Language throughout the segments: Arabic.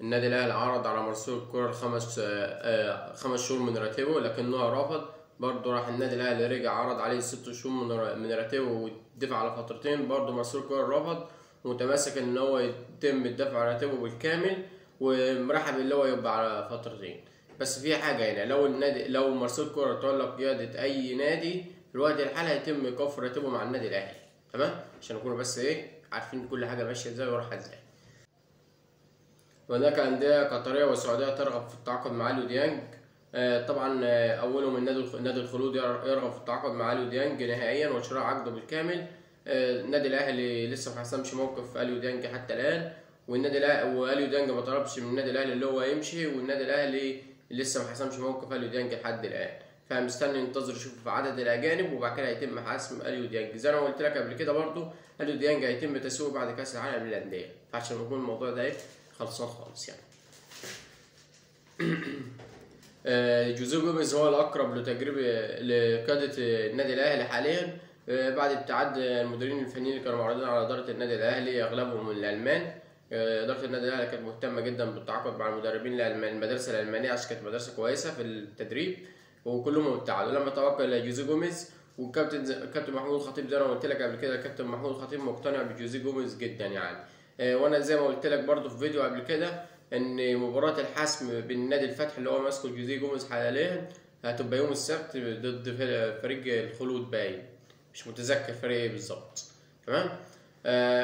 النادي الاهلي عرض على مارسيلو كولر 5 شهور من راتبه لكنه رفض. برضه راح النادي الاهلي رجع عرض عليه 6 شهور من راتبه ويدفع على فترتين، برضه مارسيلو كولر رفض ومتمسك ان هو يتم الدفع على راتبه بالكامل، ومرحب اللي هو يبقى على فترتين. بس في حاجه هنا، لو مارسيلو كولر تولى قياده اي نادي في الوقت الحالي هيتم ايقاف راتبه مع النادي الاهلي، تمام؟ عشان نكونوا بس عارفين كل حاجه ماشيه ازاي ورايحه ازاي. وهناك أندية قطرية وسعودية ترغب في التعاقد مع أليو ديانج. طبعا أولهم نادي الخلود يرغب في التعاقد مع أليو ديانج نهائيا وشراء عقده بالكامل. النادي الأهلي لسه ما حسمش موقف أليو ديانج حتى الآن، وأليو ديانج ما طلبش من النادي الأهلي اللي هو يمشي، والنادي الأهلي لسه ما حسمش موقف أليو ديانج لحد الآن. فمستني ننتظر نشوف عدد الأجانب وبعد كده هيتم حسم أليو ديانج. زي ما قلت لك قبل كده برضه أليو ديانج هيتم تسويقه بعد كأس العالم للأندية، فعشان يكون الموضوع ده خلصان خالص يعني. جوزيه جوميز هو الأقرب لتجربة لقيادة النادي الأهلي حاليا، بعد ابتعاد المديرين الفنيين اللي كانوا معروضين على إدارة النادي الأهلي أغلبهم من الألمان. إدارة النادي الأهلي كانت مهتمة جدا بالتعاقد مع المدربين الألمان، المدرسة الألمانية، عشان كانت مدرسة كويسة في التدريب وكلهم ابتعدوا. لما توكل جوزيه جوميز والكابتن محمود الخطيب زي ما قلت لك قبل كده، الكابتن محمود الخطيب مقتنع بجوزيه جوميز جدا يعني. وانا زي ما قلت لك برضو في فيديو قبل كده ان مباراة الحسم بين نادي الفتح اللي هو ماسكه جوزيه جوميز حاليا هتبقى يوم السبت ضد فريق الخلود، باين مش متذكر فريق ايه بالظبط، تمام؟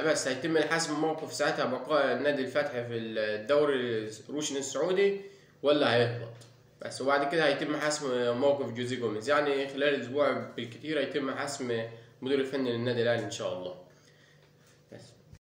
بس هيتم الحسم موقف ساعتها بقاء نادي الفتح في الدوري الروشن السعودي ولا هيهبط بس، وبعد كده هيتم حسم موقف جوزيه جوميز، يعني خلال اسبوع بالكتير هيتم حسم المدير الفني للنادي الاهلي ان شاء الله.